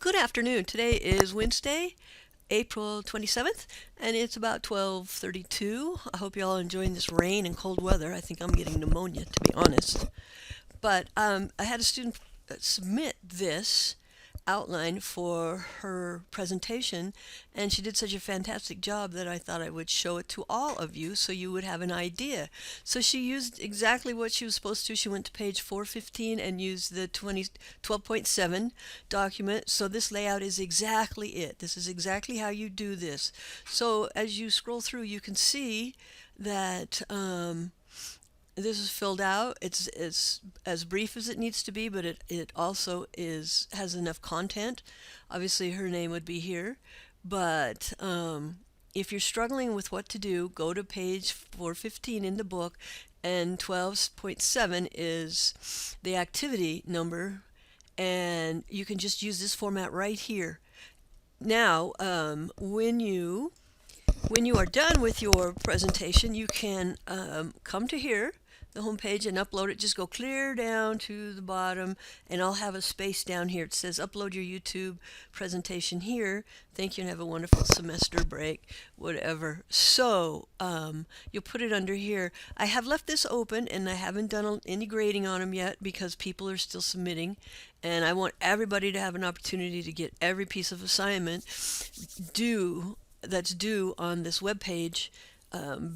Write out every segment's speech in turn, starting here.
Good afternoon. Today is Wednesday, April 27th, and it's about 12:32. I hope you all are enjoying this rain and cold weather. I think I'm getting pneumonia, to be honest. But I had a student submit this outline for her presentation, and she did such a fantastic job that I thought I would show it to all of you so you would have an idea. So she used exactly what she was supposed to. She went to page 415 and used the 12.7 document. So this layout is exactly it. This is exactly how you do this. So as you scroll through, you can see that this is filled out. It's as brief as it needs to be, but it also has enough content. Obviously, her name would be here, but if you're struggling with what to do, go to page 415 in the book, and 12.7 is the activity number, and you can just use this format right here. Now, when you are done with your presentation, you can come to here, the home page, and upload it. Just go clear down to the bottom, and I'll have a space down here. It says upload your YouTube presentation here. Thank you and have a wonderful semester break, whatever. So you'll put it under here. I have left this open, and I haven't done any grading on them yet because people are still submitting, and I want everybody to have an opportunity to get every piece of assignment that's due on this web page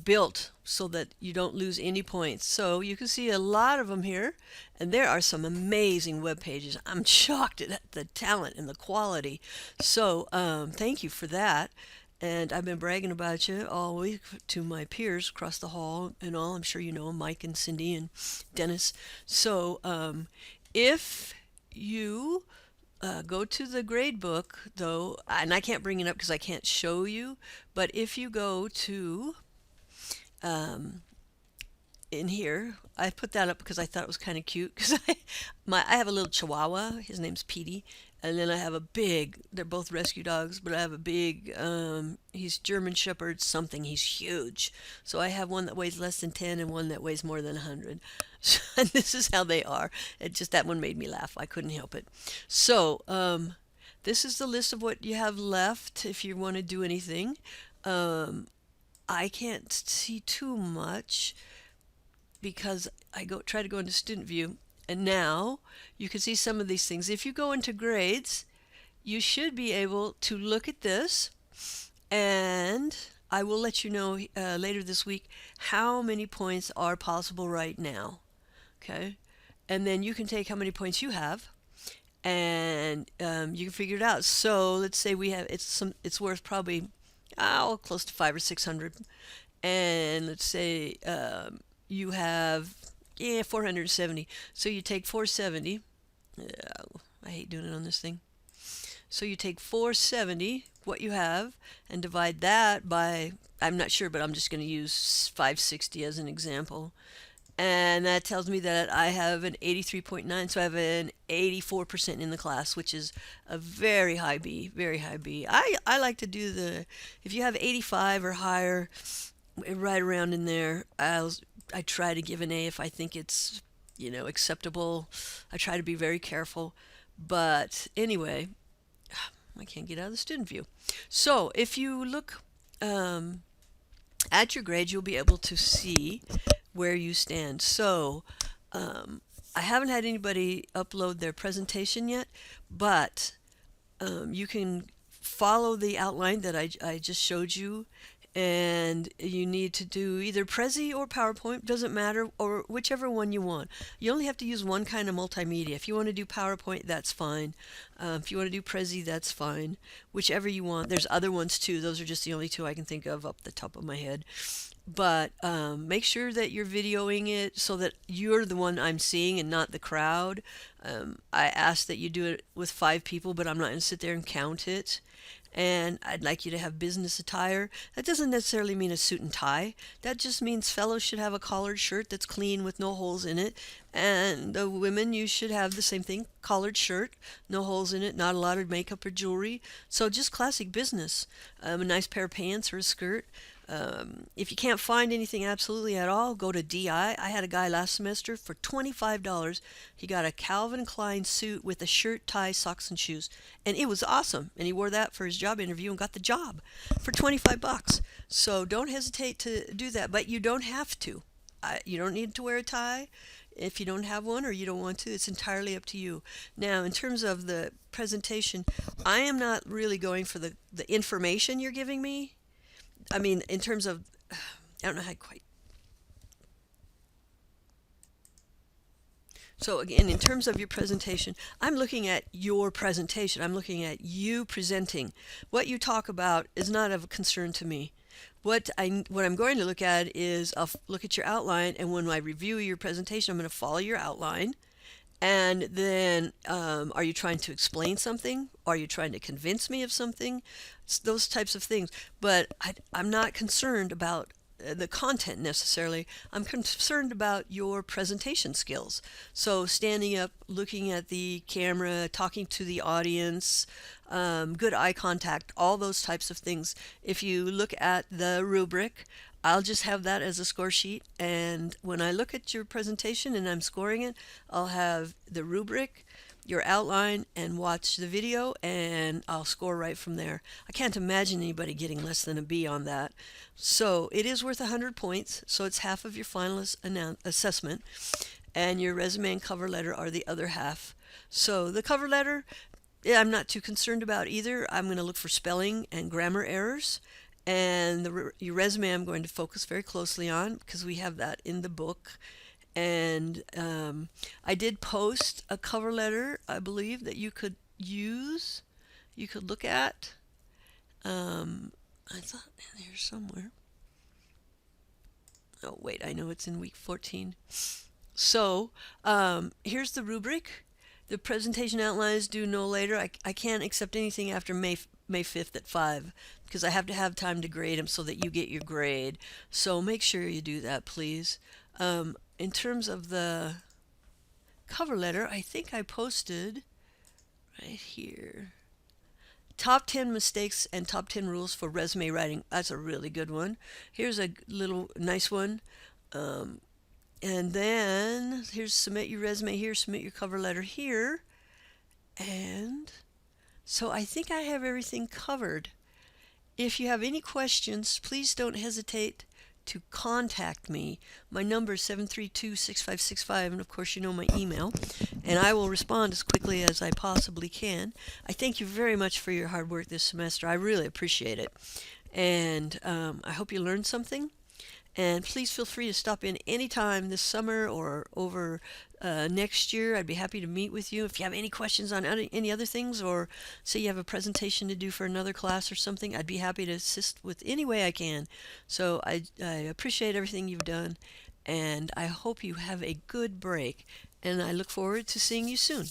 built so that you don't lose any points. So you can see a lot of them here, and there are some amazing web pages. I'm shocked at the talent and the quality. So thank you for that. And I've been bragging about you all week to my peers across the hall and all. I'm sure you know Mike and Cindy and Dennis. So if you go to the grade book, though, and I can't bring it up because I can't show you, but if you go to in here, I put that up because I thought it was kind of cute because I have a little Chihuahua. His name's Petey, and then I have a big. They're both rescue dogs, but I have a big. He's German Shepherd something. He's huge. So I have one that weighs less than 10 and one that weighs more than 100. And this is how they are. It just that one made me laugh. I couldn't help it. So this is the list of what you have left if you want to do anything. I can't see too much because I try to go into student view, and now you can see some of these things. If you go into grades, you should be able to look at this, and I will let you know later this week how many points are possible right now. Okay, and then you can take how many points you have, and you can figure it out. So let's say we have it's worth probably close to 500 or 600, and let's say you have 470. So you take 470. I hate doing it on this thing. So you take 470, what you have, and divide that by, I'm not sure, but I'm just going to use 560 as an example. And that tells me that I have an 83.9, so I have an 84% in the class, which is a very high B, very high B. I like to do if you have 85 or higher, right around in there, I try to give an A if I think it's, acceptable. I try to be very careful. But anyway, I can't get out of the student view. So if you look at your grades, you'll be able to see where you stand. So I haven't had anybody upload their presentation yet, but you can follow the outline that I just showed you, and you need to do either Prezi or PowerPoint, doesn't matter, or whichever one you want. You only have to use one kind of multimedia. If you want to do PowerPoint, that's fine. If you want to do Prezi, that's fine. Whichever you want. There's other ones too. Those are just the only two I can think of up the top of my head. But make sure that you're videoing it so that you're the one I'm seeing and not the crowd. I ask that you do it with 5 people, but I'm not going to sit there and count it. And I'd like you to have business attire. That doesn't necessarily mean a suit and tie. That just means fellows should have a collared shirt that's clean with no holes in it. And the women, you should have the same thing, collared shirt, no holes in it, not a lot of makeup or jewelry. So just classic business. A nice pair of pants or a skirt. If you can't find anything absolutely at all, go to DI. I had a guy last semester for $25. He got a Calvin Klein suit with a shirt, tie, socks, and shoes. And it was awesome. And he wore that for his job interview and got the job for 25 bucks. So don't hesitate to do that, but you don't have to. You don't need to wear a tie if you don't have one or you don't want to. It's entirely up to you. Now, in terms of the presentation, I am not really going for the information you're giving me. I mean, in terms of, I don't know how to quite. So again, in terms of your presentation, I'm looking at your presentation. I'm looking at you presenting. What you talk about is not of concern to me. What I'm going to look at is I'll look at your outline, and when I review your presentation, I'm going to follow your outline. And then, are you trying to explain something? Are you trying to convince me of something? It's those types of things. But I'm not concerned about the content necessarily. I'm concerned about your presentation skills. So standing up, looking at the camera, talking to the audience, good eye contact, all those types of things. If you look at the rubric, I'll just have that as a score sheet. And when I look at your presentation and I'm scoring it, I'll have the rubric, your outline, and watch the video, and I'll score right from there. I can't imagine anybody getting less than a B on that. So it is worth 100 points, so it's half of your final assessment, and your resume and cover letter are the other half. So the cover letter, yeah, I'm not too concerned about either. I'm going to look for spelling and grammar errors. And your resume I'm going to focus very closely on because we have that in the book. And I did post a cover letter, I believe, that you could use, you could look at. I thought in here somewhere. Oh, wait, I know it's in week 14. So here's the rubric. The presentation outline is due no later. I can't accept anything after May 5th at 5 because I have to have time to grade them so that you get your grade. So make sure you do that, please. In terms of the cover letter, I think I posted right here. Top 10 mistakes and top 10 rules for resume writing. That's a really good one. Here's a little nice one. And then here's submit your resume here, submit your cover letter here. And so I think I have everything covered. If you have any questions, please don't hesitate to contact me. My number is 732-6565, and of course you know my email, and I will respond as quickly as I possibly can. I thank you very much for your hard work this semester. I really appreciate it, and I hope you learned something. And please feel free to stop in anytime this summer or over next year. I'd be happy to meet with you. If you have any questions on any other things, or say you have a presentation to do for another class or something, I'd be happy to assist with any way I can. So I appreciate everything you've done, and I hope you have a good break. And I look forward to seeing you soon.